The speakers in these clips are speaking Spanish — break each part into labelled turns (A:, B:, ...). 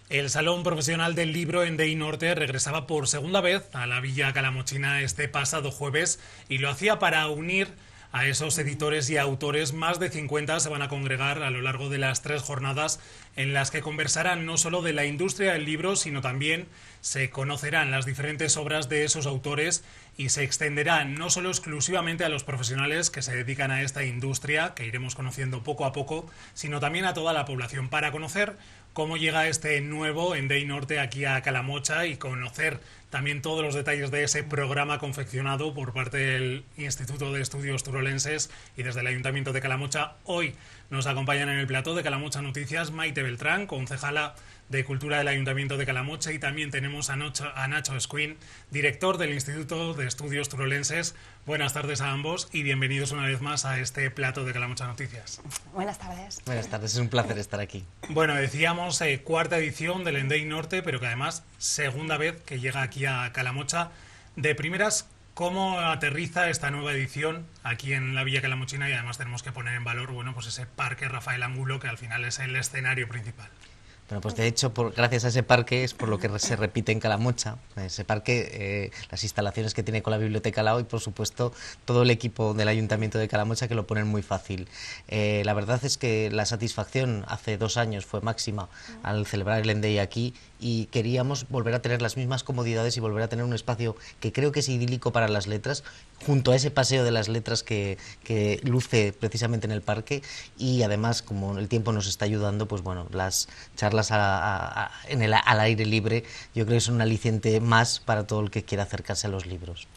A: El Salón Profesional del Libro en Dei Norte regresaba por segunda vez a la Villa Calamochina este pasado jueves y lo hacía para unir a esos editores y autores. Más de 50 se van a congregar a lo largo de las 3 jornadas en las que conversarán no solo de la industria del libro, sino también se conocerán las diferentes obras de esos autores y se extenderán no solo exclusivamente a los profesionales que se dedican a esta industria, que iremos conociendo poco a poco, sino también a toda la población, para conocer cómo llega este nuevo en Dei Norte aquí a Calamocha y conocer también todos los detalles de ese programa confeccionado por parte del Instituto de Estudios Turolenses y desde el Ayuntamiento de Calamocha. Hoy nos acompañan en el plató de Calamocha Noticias Maite Beltrán, concejala de Cultura del Ayuntamiento de Calamocha, y también tenemos a Nacho Escuín, director del Instituto de Estudios Turolenses. Buenas tardes a ambos y bienvenidos una vez más a este plató de Calamocha Noticias.
B: Buenas tardes.
C: Buenas tardes, es un placer estar aquí.
A: Bueno, decíamos cuarta edición del en Dei Norte, pero que además segunda vez que llega aquí a Calamocha. De primeras, ¿cómo aterriza esta nueva edición aquí en la Villa Calamochina? Y además tenemos que poner en valor, bueno, pues ese Parque Rafael Angulo, que al final es el escenario principal.
C: Bueno, pues de hecho, gracias a ese parque es por lo que se repite en Calamocha. Ese parque, las instalaciones que tiene con la Biblioteca Lao y, por supuesto, todo el equipo del Ayuntamiento de Calamocha, que lo ponen muy fácil. La verdad es que la satisfacción hace 2 años fue máxima al celebrar el Endei aquí, y queríamos volver a tener las mismas comodidades y volver a tener un espacio que creo que es idílico para las letras, junto a ese paseo de las letras que luce precisamente en el parque. Y además, como el tiempo nos está ayudando, pues bueno, las charlas al aire libre yo creo que son un aliciente más para todo el que quiera acercarse a los libros.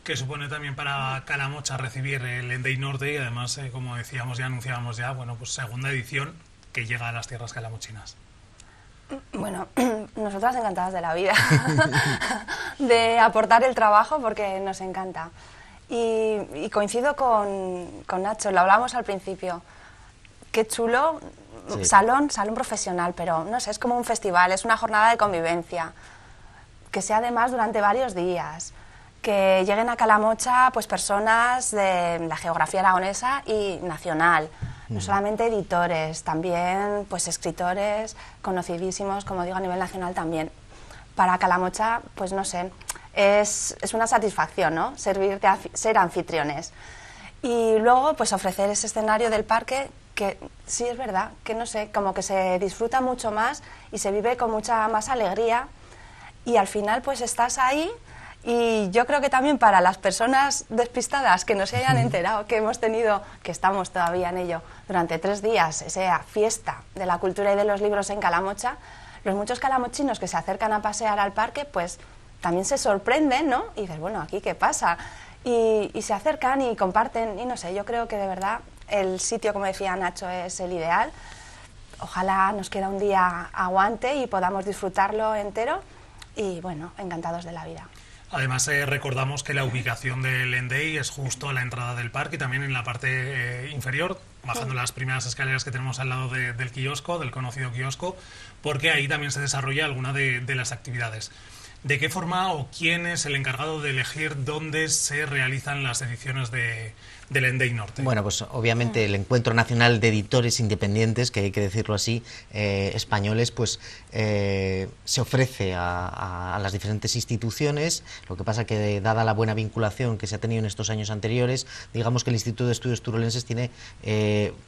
A: Que supone también para Calamocha recibir el en Dei Norte y además, como decíamos y anunciábamos ya, bueno, pues segunda edición que llega a las tierras calamochinas.
B: Bueno, nosotras encantadas de la vida, de aportar el trabajo porque nos encanta. Y coincido con Nacho, lo hablábamos al principio. Qué chulo, sí. Salón profesional, pero no sé, es como un festival, es una jornada de convivencia, que sea además durante varios días, que lleguen a Calamocha pues personas de la geografía aragonesa y nacional. No solamente editores, también pues escritores conocidísimos, como digo, a nivel nacional también. Para Calamocha, pues no sé, es una satisfacción, ¿no? Ser anfitriones. Y luego, pues ofrecer ese escenario del parque que sí es verdad, que no sé, como que se disfruta mucho más y se vive con mucha más alegría, y al final pues estás ahí. Y yo creo que también para las personas despistadas que no se hayan enterado que hemos tenido, que estamos todavía en ello, durante 3 días, esa fiesta de la cultura y de los libros en Calamocha, los muchos calamochinos que se acercan a pasear al parque, pues también se sorprenden, ¿no? Y dices, bueno, ¿aquí qué pasa? Y se acercan y comparten, y no sé, yo creo que de verdad el sitio, como decía Nacho, es el ideal. Ojalá nos queda un día aguante y podamos disfrutarlo entero, y bueno, encantados de la vida.
A: Además, recordamos que la ubicación del Endei es justo a la entrada del parque y también en la parte inferior, bajando las primeras escaleras que tenemos al lado del kiosco, del conocido kiosco, porque ahí también se desarrolla alguna de las actividades. ¿De qué forma o quién es el encargado de elegir dónde se realizan las ediciones del en Dei Norte?
C: Bueno, pues obviamente el Encuentro Nacional de Editores Independientes, que hay que decirlo así, españoles, pues se ofrece a las diferentes instituciones. Lo que pasa que, dada la buena vinculación que se ha tenido en estos años anteriores, digamos que el Instituto de Estudios Turolenses tiene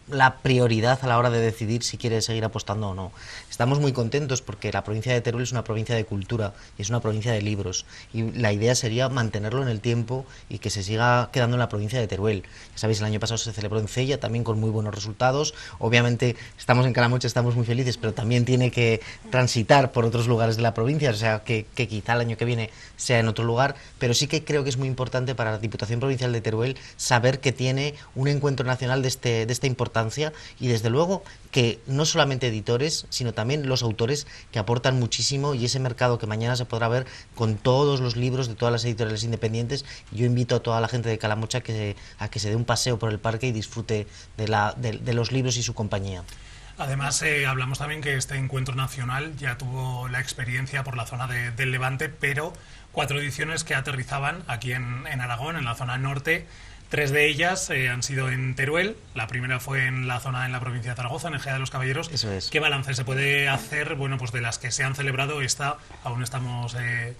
C: la prioridad a la hora de decidir si quiere seguir apostando o no. Estamos muy contentos porque la provincia de Teruel es una provincia de cultura y es una provincia de libros, y la idea sería mantenerlo en el tiempo y que se siga quedando en la provincia de Teruel. Ya sabéis, el año pasado se celebró en Cella, también con muy buenos resultados. Obviamente estamos en Calamocha, estamos muy felices, pero también tiene que transitar por otros lugares de la provincia, o sea que quizá el año que viene sea en otro lugar, pero sí que creo que es muy importante para la Diputación Provincial de Teruel saber que tiene un encuentro nacional de esta importancia, y desde luego que no solamente editores, sino también los autores, que aportan muchísimo, y ese mercado que mañana se podrá ver con todos los libros de todas las editoriales independientes. Yo invito a toda la gente de Calamocha a que se dé un paseo por el parque y disfrute de los libros y su compañía.
A: Además, hablamos también que este encuentro nacional ya tuvo la experiencia por la zona del Levante, pero 4 ediciones que aterrizaban aquí en Aragón, en la zona norte. 3 de ellas han sido en Teruel. La primera fue en la provincia de Zaragoza, en Ejea de los Caballeros.
C: Eso es.
A: ¿Qué balance se puede hacer? Bueno, pues de las que se han celebrado, esta aún estamos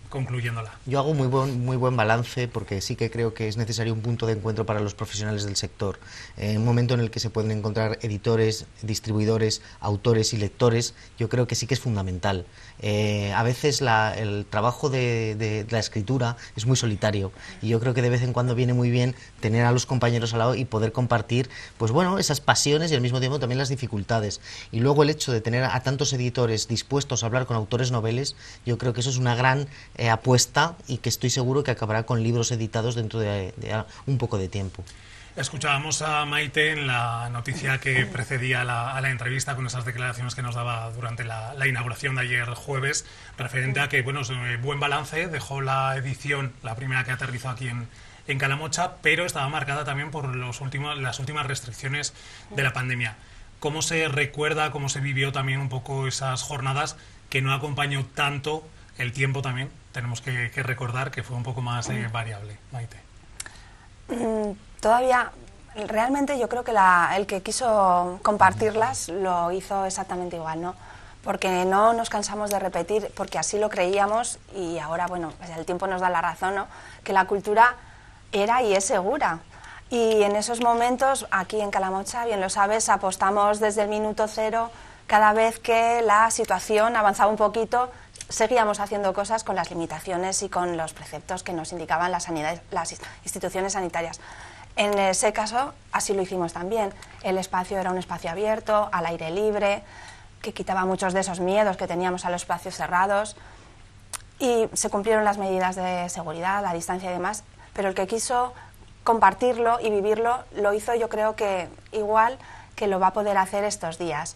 A: concluyéndola.
C: Yo hago muy buen balance, porque sí que creo que es necesario un punto de encuentro para los profesionales del sector. En un momento en el que se pueden encontrar editores, distribuidores, autores y lectores, yo creo que sí que es fundamental. A veces el trabajo de la escritura es muy solitario, y yo creo que de vez en cuando viene muy bien tener a los compañeros al lado y poder compartir, pues bueno, esas pasiones y al mismo tiempo también las dificultades. Y luego el hecho de tener a tantos editores dispuestos a hablar con autores noveles, yo creo que eso es una gran apuesta, y que estoy seguro que acabará con libros editados dentro de un poco de tiempo.
A: Escuchábamos a Maite en la noticia que precedía a la entrevista, con esas declaraciones que nos daba durante la inauguración de ayer jueves, referente a que, bueno, buen balance dejó la edición, la primera que aterrizó aquí en Calamocha, pero estaba marcada también por las últimas restricciones de la pandemia. ¿Cómo se recuerda, cómo se vivió también un poco esas jornadas, que no acompañó tanto el tiempo también? Tenemos que recordar que fue un poco más variable, Maite.
B: Todavía, realmente yo creo que el que quiso compartirlas lo hizo exactamente igual, ¿no? Porque no nos cansamos de repetir, porque así lo creíamos, y ahora, bueno, pues el tiempo nos da la razón, ¿no? Que la cultura era y es segura. Y en esos momentos, aquí en Calamocha, bien lo sabes, apostamos desde el minuto cero. Cada vez que la situación avanzaba un poquito, seguíamos haciendo cosas con las limitaciones y con los preceptos que nos indicaban las instituciones sanitarias. En ese caso, así lo hicimos también. El espacio era un espacio abierto, al aire libre, que quitaba muchos de esos miedos que teníamos a los espacios cerrados, y se cumplieron las medidas de seguridad, la distancia y demás, pero el que quiso compartirlo y vivirlo lo hizo, yo creo que igual que lo va a poder hacer estos días.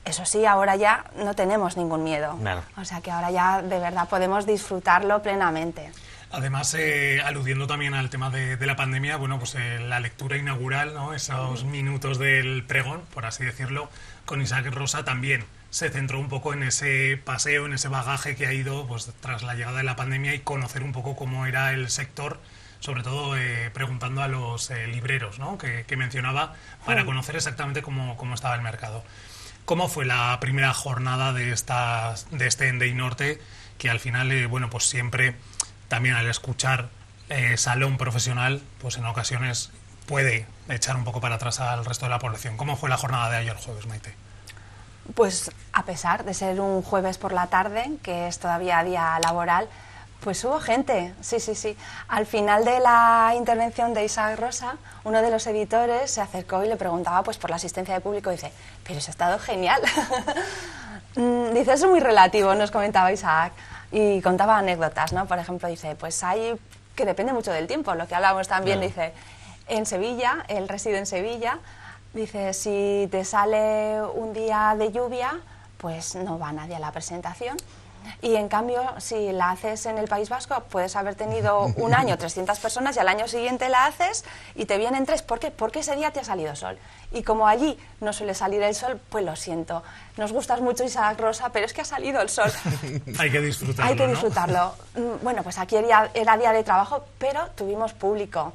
B: Eso sí, ahora ya no tenemos ningún miedo.
C: Claro.
B: O sea que ahora ya de verdad podemos disfrutarlo plenamente.
A: Además, aludiendo también al tema de la pandemia, bueno, pues la lectura inaugural, ¿no? Esos minutos del pregón, por así decirlo, con Isaac Rosa también se centró un poco en ese paseo, en ese bagaje que ha ido, pues, tras la llegada de la pandemia, y conocer un poco cómo era el sector, sobre todo preguntando a los libreros, ¿no? que mencionaba, para conocer exactamente cómo estaba el mercado. ¿Cómo fue la primera jornada de este Endey Norte, que al final, bueno, pues siempre, también al escuchar salón profesional, pues en ocasiones puede echar un poco para atrás al resto de la población? ¿Cómo fue la jornada de ayer jueves, Maite?
B: Pues a pesar de ser un jueves por la tarde, que es todavía día laboral, pues hubo gente, sí. Al final de la intervención de Isaac Rosa, uno de los editores se acercó y le preguntaba pues por la asistencia de público, y dice, pero eso ha estado genial. Dice, eso es muy relativo, nos comentaba Isaac, y contaba anécdotas, ¿no? Por ejemplo, dice, pues hay, que depende mucho del tiempo, lo que hablábamos también, claro. Dice, en Sevilla, él reside en Sevilla, dice, si te sale un día de lluvia, pues no va nadie a la presentación. Y en cambio, si la haces en el País Vasco, puedes haber tenido un año 300 personas y al año siguiente la haces y te vienen 3. ¿Por qué? Porque ese día te ha salido sol. Y como allí no suele salir el sol, pues lo siento. Nos gustas mucho, Isaac Rosa, pero es que ha salido el sol.
A: Hay que disfrutarlo,
B: Hay que disfrutarlo. ¿No? Bueno, pues aquí era día de trabajo, pero tuvimos público.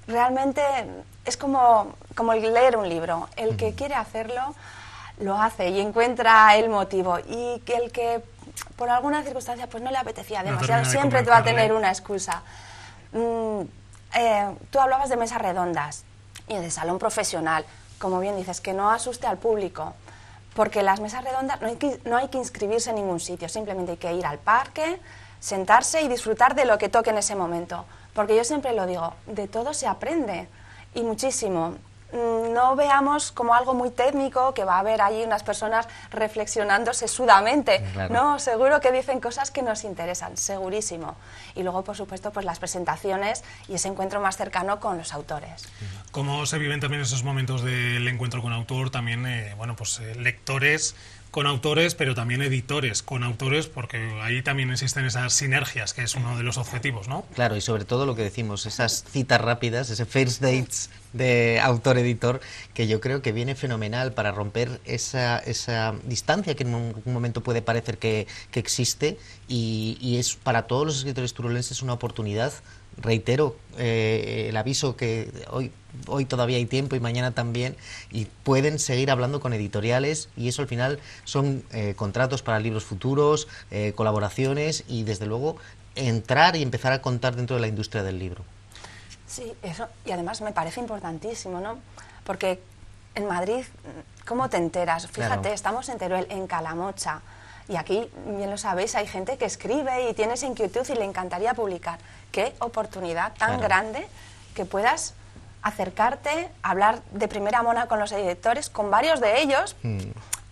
B: Realmente es como el leer un libro. El que quiere hacerlo, lo hace y encuentra el motivo. Y el que por alguna circunstancia pues no le apetecía demasiado, siempre te va a tener una excusa. Tú hablabas de mesas redondas y de salón profesional, como bien dices, que no asuste al público, porque las mesas redondas no hay que inscribirse en ningún sitio, simplemente hay que ir al parque, sentarse y disfrutar de lo que toque en ese momento, porque yo siempre lo digo, de todo se aprende y muchísimo. No veamos como algo muy técnico, que va a haber allí unas personas reflexionando sesudamente, claro. No, seguro que dicen cosas que nos interesan, segurísimo. Y luego, por supuesto, pues las presentaciones y ese encuentro más cercano con los autores.
A: ¿Cómo se viven también esos momentos del encuentro con autor? También, bueno, pues lectores con autores, pero también editores con autores, porque ahí también existen esas sinergias, que es uno de los objetivos, ¿no?
C: Claro, y sobre todo lo que decimos, esas citas rápidas, ese first dates de autor-editor, que yo creo que viene fenomenal para romper esa distancia que en un momento puede parecer que existe, y es para todos los escritores turolenses una oportunidad reitero el aviso que hoy todavía hay tiempo y mañana también, y pueden seguir hablando con editoriales, y eso al final son contratos para libros futuros, colaboraciones, y desde luego entrar y empezar a contar dentro de la industria del libro.
B: Sí, eso, y además me parece importantísimo, ¿no? Porque en Madrid, ¿cómo te enteras? Fíjate,
C: Claro.
B: estamos en Teruel, en Calamocha, y aquí, bien lo sabéis, hay gente que escribe y tiene esa inquietud y le encantaría publicar. Qué oportunidad tan
C: Claro.
B: grande que puedas acercarte, hablar de primera mano con los editores, con varios de ellos,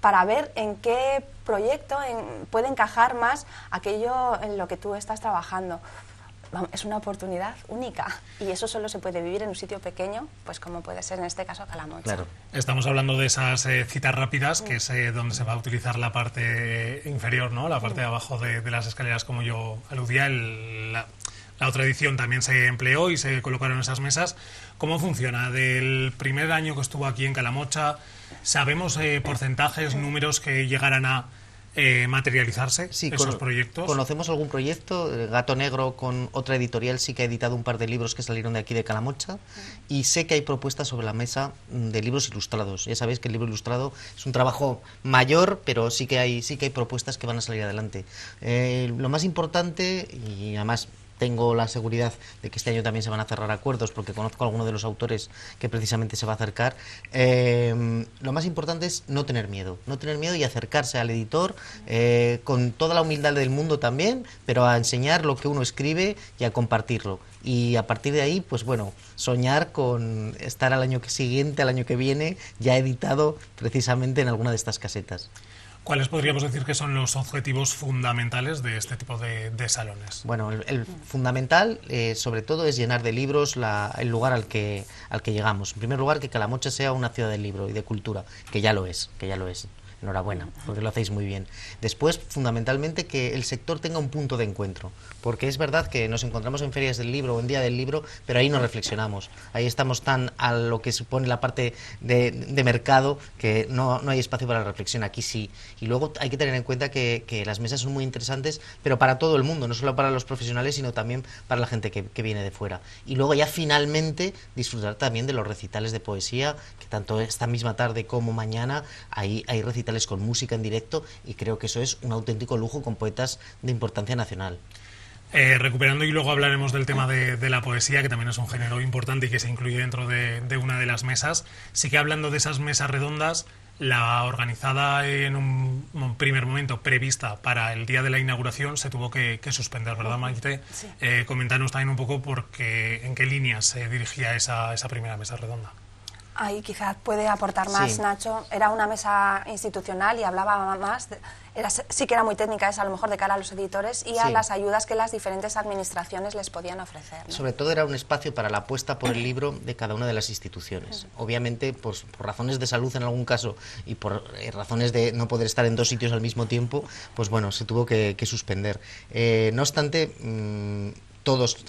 B: para ver en qué proyecto puede encajar más aquello en lo que tú estás trabajando. Vamos, es una oportunidad única, y eso solo se puede vivir en un sitio pequeño, pues como puede ser en este caso Calamocha.
C: Claro.
A: Estamos hablando de esas citas rápidas, que es donde se va a utilizar la parte inferior, ¿no? La parte de abajo de las escaleras, como yo aludía. La otra edición también se empleó y se colocaron esas mesas. ¿Cómo funciona? Del primer año que estuvo aquí en Calamocha, ¿sabemos porcentajes, números que llegarán a materializarse esos proyectos?
C: Conocemos algún proyecto. Gato Negro, con otra editorial, sí que ha editado un par de libros que salieron de aquí de Calamocha, y sé que hay propuestas sobre la mesa de libros ilustrados. Ya sabéis que el libro ilustrado es un trabajo mayor, pero sí que hay propuestas que van a salir adelante. Lo más importante, y además tengo la seguridad de que este año también se van a cerrar acuerdos, porque conozco a alguno de los autores que precisamente se va a acercar. Lo más importante es no tener miedo y acercarse al editor con toda la humildad del mundo también, pero a enseñar lo que uno escribe y a compartirlo. Y a partir de ahí, pues bueno, soñar con estar al año siguiente, al año que viene, ya editado precisamente en alguna de estas casetas.
A: ¿Cuáles podríamos decir que son los objetivos fundamentales de este tipo de salones?
C: Bueno, el fundamental, sobre todo, es llenar de libros el lugar al que llegamos. En primer lugar, que Calamocha sea una ciudad del libro y de cultura, que ya lo es. Enhorabuena, porque lo hacéis muy bien. Después, fundamentalmente, que el sector tenga un punto de encuentro, porque es verdad que nos encontramos en ferias del libro o en día del libro, pero ahí no reflexionamos. Ahí estamos tan a lo que supone la parte de mercado, que no hay espacio para la reflexión. Aquí sí. Y luego hay que tener en cuenta que las mesas son muy interesantes, pero para todo el mundo, no solo para los profesionales, sino también para la gente que viene de fuera. Y luego ya finalmente disfrutar también de los recitales de poesía, que tanto esta misma tarde como mañana hay recitales con música en directo, y creo que eso es un auténtico lujo con poetas de importancia nacional.
A: Recuperando, y luego hablaremos del tema de la poesía, que también es un género importante y que se incluye dentro de una de las mesas. Sí que hablando de esas mesas redondas, la organizada en un primer momento prevista para el día de la inauguración se tuvo que suspender, ¿verdad, Maite?
B: Sí.
A: Coméntanos también un poco en qué líneas se dirigía esa primera mesa redonda.
B: Ahí quizás puede aportar más,
C: Sí.
B: Nacho. Era una mesa institucional y hablaba más, sí que era muy técnica esa, a lo mejor de cara a los editores y a
C: Sí.
B: las ayudas que las diferentes administraciones les podían ofrecer, ¿no?
C: Sobre todo era un espacio para la apuesta por el libro de cada una de las instituciones. Obviamente, pues, por razones de salud en algún caso y por razones de no poder estar en dos sitios al mismo tiempo, pues bueno, se tuvo que suspender. No obstante,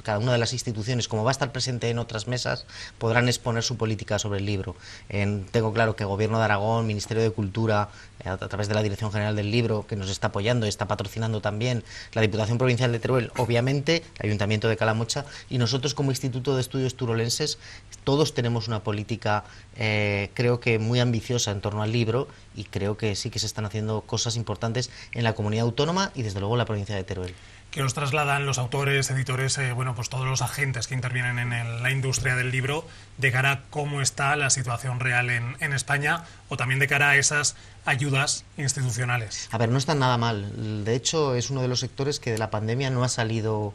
C: cada una de las instituciones, como va a estar presente en otras mesas, podrán exponer su política sobre el libro. Tengo claro que el Gobierno de Aragón, Ministerio de Cultura, a través de la Dirección General del Libro, que nos está apoyando, está patrocinando también, la Diputación Provincial de Teruel, obviamente, el Ayuntamiento de Calamocha, y nosotros como Instituto de Estudios Turolenses, todos tenemos una política, creo que muy ambiciosa en torno al libro, y creo que sí que se están haciendo cosas importantes en la comunidad autónoma y desde luego en la provincia de Teruel.
A: ¿Qué os trasladan los autores, editores, pues todos los agentes que intervienen en la industria del libro, de cara a cómo está la situación real en España, o también de cara a esas ayudas institucionales?
C: A ver, no está nada mal. De hecho, es uno de los sectores que de la pandemia no ha salido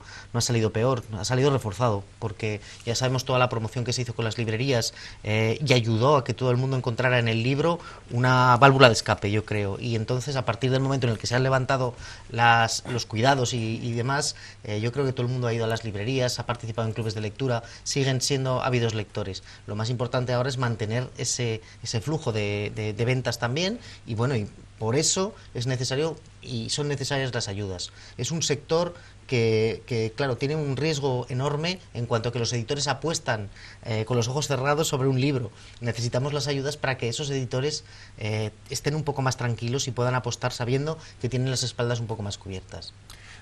C: peor, ha salido reforzado, porque ya sabemos toda la promoción que se hizo con las librerías y ayudó a que todo el mundo encontrara en el libro una válvula de escape, yo creo. Y entonces, a partir del momento en el que se han levantado los cuidados y demás, yo creo que todo el mundo ha ido a las librerías, ha participado en clubes de lectura, siguen siendo ávidos lectores. Lo más importante ahora es mantener ese flujo de ventas también, y bueno, y por eso es necesario y son necesarias las ayudas. Es un sector que claro, tiene un riesgo enorme en cuanto a que los editores apuestan con los ojos cerrados sobre un libro. Necesitamos las ayudas para que esos editores estén un poco más tranquilos y puedan apostar sabiendo que tienen las espaldas un poco más cubiertas.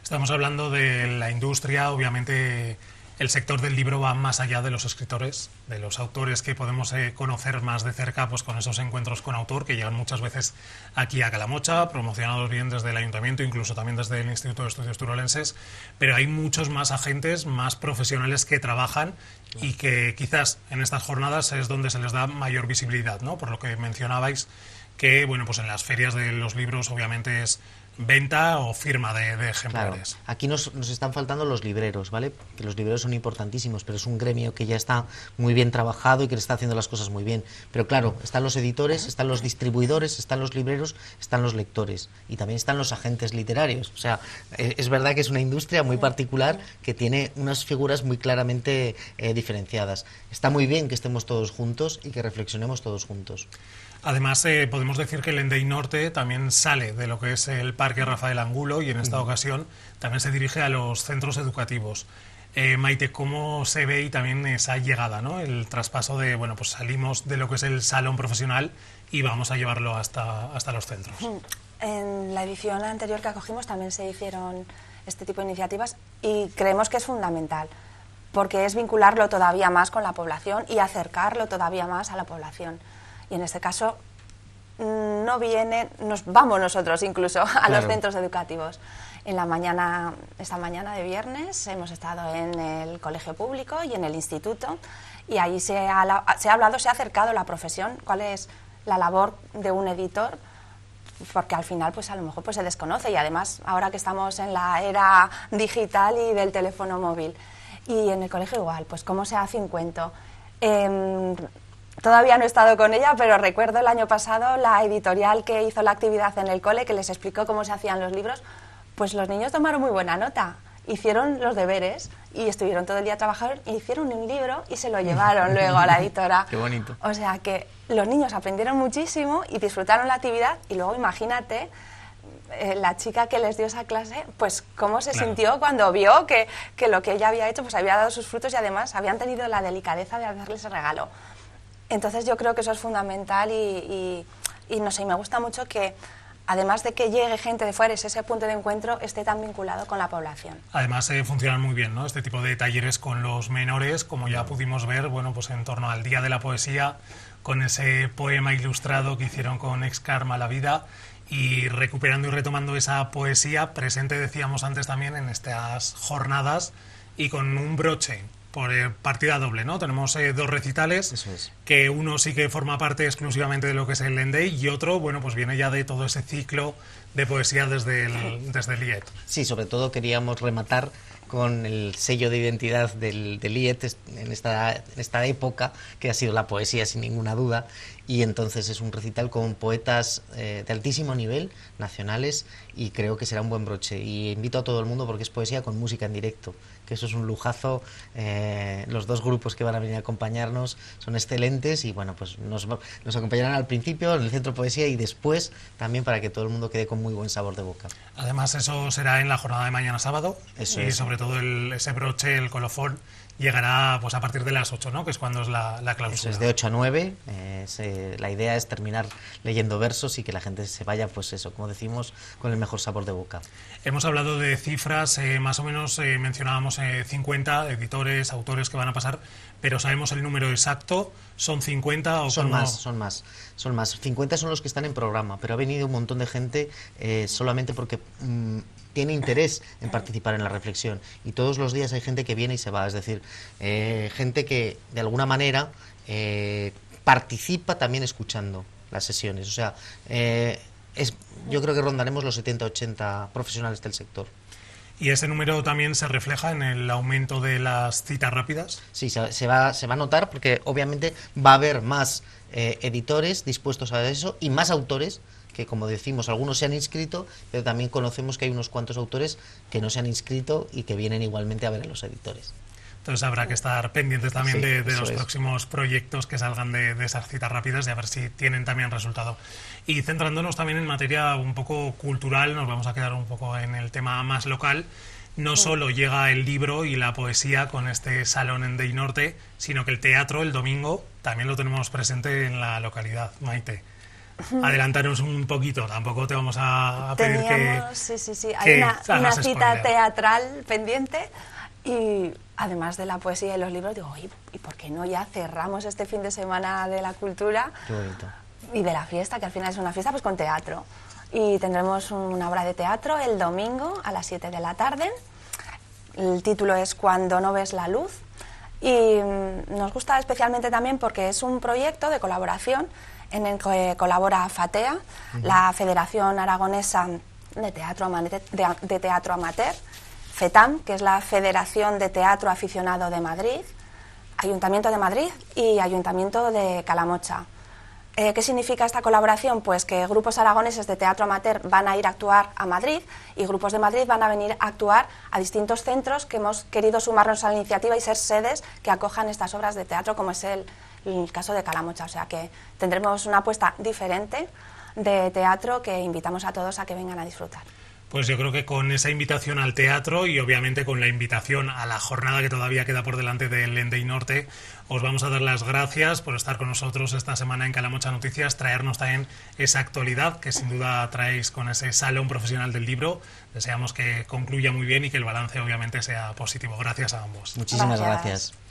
A: Estamos hablando de la industria, obviamente el sector del libro va más allá de los escritores, de los autores que podemos conocer más de cerca, pues con esos encuentros con autor que llegan muchas veces aquí a Calamocha, promocionados bien desde el Ayuntamiento, incluso también desde el Instituto de Estudios Turolenses, pero hay muchos más agentes, más profesionales que trabajan y que quizás en estas jornadas es donde se les da mayor visibilidad, ¿no? Por lo que mencionabais que, bueno, pues en las ferias de los libros obviamente es venta o firma de ejemplares.
C: Claro. Aquí nos están faltando los libreros, ¿vale? Que los libreros son importantísimos, pero es un gremio que ya está muy bien trabajado y que está haciendo las cosas muy bien. Pero claro, están los editores, están los distribuidores, están los libreros, están los lectores y también están los agentes literarios. O sea, es verdad que es una industria muy particular que tiene unas figuras muy claramente diferenciadas. Está muy bien que estemos todos juntos y que reflexionemos todos juntos.
A: Además, podemos decir que el Endei Norte también sale de lo que es el Parque Rafael Angulo y en esta ocasión también se dirige a los centros educativos. Maite, ¿cómo se ve y también esa llegada, ¿no? El traspaso de, bueno, pues salimos de lo que es el salón profesional y vamos a llevarlo hasta los centros?
B: En la edición anterior que acogimos también se hicieron este tipo de iniciativas y creemos que es fundamental, porque es vincularlo todavía más con la población y acercarlo todavía más a la población. Y en este caso no vienen, nos vamos nosotros incluso a los centros educativos. En la mañana, esta mañana de viernes, hemos estado en el colegio público y en el instituto y ahí se ha hablado, se ha acercado la profesión, cuál es la labor de un editor, porque al final pues a lo mejor pues se desconoce y además ahora que estamos en la era digital y del teléfono móvil. Y en el colegio igual, pues cómo se hace un cuento. Todavía no he estado con ella, pero recuerdo el año pasado la editorial que hizo la actividad en el cole, que les explicó cómo se hacían los libros, pues los niños tomaron muy buena nota, hicieron los deberes y estuvieron todo el día trabajando, e hicieron un libro y se lo llevaron luego a la editora.
C: Qué bonito.
B: O sea que los niños aprendieron muchísimo y disfrutaron la actividad y luego imagínate la chica que les dio esa clase, pues cómo se sintió cuando vio que lo que ella había hecho pues había dado sus frutos y además habían tenido la delicadeza de hacerle ese regalo. Entonces yo creo que eso es fundamental y no sé, me gusta mucho que además de que llegue gente de fuera, ese punto de encuentro esté tan vinculado con la población.
A: Además funcionan muy bien, ¿no? Este tipo de talleres con los menores, como ya pudimos ver, bueno, pues en torno al Día de la Poesía, con ese poema ilustrado que hicieron con Excarma la vida y recuperando y retomando esa poesía presente, decíamos antes también, en estas jornadas y con un broche por partida doble, ¿no? Tenemos dos recitales,
C: Eso es.
A: que uno sí que forma parte exclusivamente de lo que es el Endei y otro, bueno, pues viene ya de todo ese ciclo de poesía desde el IET.
C: Sí, sobre todo queríamos rematar con el sello de identidad del IET en esta época, que ha sido la poesía sin ninguna duda, y entonces es un recital con poetas de altísimo nivel, nacionales, y creo que será un buen broche. Y invito a todo el mundo porque es poesía con música en directo, que eso es un lujazo. Los dos grupos que van a venir a acompañarnos son excelentes y bueno, pues nos acompañarán al principio en el Centro Poesía y después también para que todo el mundo quede con muy buen sabor de boca.
A: Además eso será en la jornada de mañana sábado.
C: Eso
A: y
C: es.
A: sobre todo ese broche, el colofón, llegará pues a partir de las 8, ¿no? Que es cuando es la clausura.
C: Eso es de 8 a 9. La idea es terminar leyendo versos y que la gente se vaya, pues eso, como decimos, con el mejor sabor de boca.
A: Hemos hablado de cifras, más o menos mencionábamos 50 editores, autores que van a pasar, pero ¿sabemos el número exacto? ¿Son 50 o
C: son
A: cómo?
C: más? 50 son los que están en programa, pero ha venido un montón de gente solamente porque tiene interés en participar en la reflexión y todos los días hay gente que viene y se va, es decir, gente que de alguna manera participa también escuchando las sesiones, o sea, yo creo que rondaremos los 70-80 profesionales del sector.
A: ¿Y ese número también se refleja en el aumento de las citas rápidas?
C: Sí, se va a notar porque obviamente va a haber más editores dispuestos a eso y más autores que, como decimos, algunos se han inscrito, pero también conocemos que hay unos cuantos autores que no se han inscrito y que vienen igualmente a ver a los editores.
A: Entonces habrá que estar pendientes también
C: Sí,
A: de
C: eso
A: los
C: es.
A: próximos proyectos que salgan de esas citas rápidas y a ver si tienen también resultado. Y centrándonos también en materia un poco cultural, nos vamos a quedar un poco en el tema más local. No solo llega el libro y la poesía con este salón en Endei Norte, sino que el teatro el domingo también lo tenemos presente en la localidad. Maite, adelántanos un poquito, tampoco te vamos a pedir
B: Teníamos, sí, hay
A: que
B: una
A: hagas
B: cita
A: spoiler.
B: teatral pendiente y además de la poesía y los libros, digo, oye, ¿y por qué no ya cerramos este fin de semana de la cultura
C: Qué bonito.
B: y de la fiesta, que al final es una fiesta, pues con teatro? Y tendremos una obra de teatro el domingo a las 7 de la tarde. El título es Cuando no ves la luz. Y nos gusta especialmente también porque es un proyecto de colaboración en el que colabora FATEA, la Federación Aragonesa de Teatro Amateur, FETAM, que es la Federación de Teatro Aficionado de Madrid, Ayuntamiento de Madrid y Ayuntamiento de Calamocha. ¿Qué significa esta colaboración? Pues que grupos aragoneses de teatro amateur van a ir a actuar a Madrid y grupos de Madrid van a venir a actuar a distintos centros que hemos querido sumarnos a la iniciativa y ser sedes que acojan estas obras de teatro, como es el caso de Calamocha. O sea que tendremos una apuesta diferente de teatro que invitamos a todos a que vengan a disfrutar.
A: Pues yo creo que con esa invitación al teatro y obviamente con la invitación a la jornada que todavía queda por delante del Endei Norte, os vamos a dar las gracias por estar con nosotros esta semana en Calamocha Noticias, traernos también esa actualidad que sin duda traéis con ese Salón Profesional del Libro. Deseamos que concluya muy bien y que el balance obviamente sea positivo. Gracias a ambos.
C: Muchísimas
B: Gracias.
C: gracias.